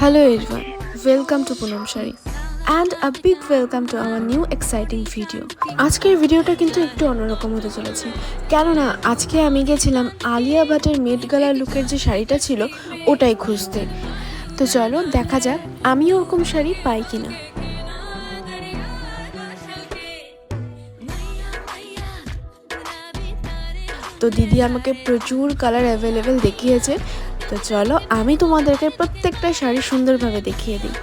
Hello everyone, welcome to Poonam Shari and a big welcome to our new exciting video. আজকের ভিডিওটা কিন্তু একটু অন্যরকম হতে চলেছে, কেননা আজকে আমি গেছিলাম আলিয়া ভাটের মেট গালা লুকের যে শাড়িটা ছিল ওটাই খুঁজতে। তো চলো দেখা যাক আমি ওরকম শাড়ি পাই কিনা। তো দিদি আমাকে প্রচুর কালার অ্যাভেলেবেল দেখিয়েছে, তো চলো আমি তোমাদেরকে প্রত্যেকটা শাড়ি সুন্দরভাবে দেখিয়ে দিই।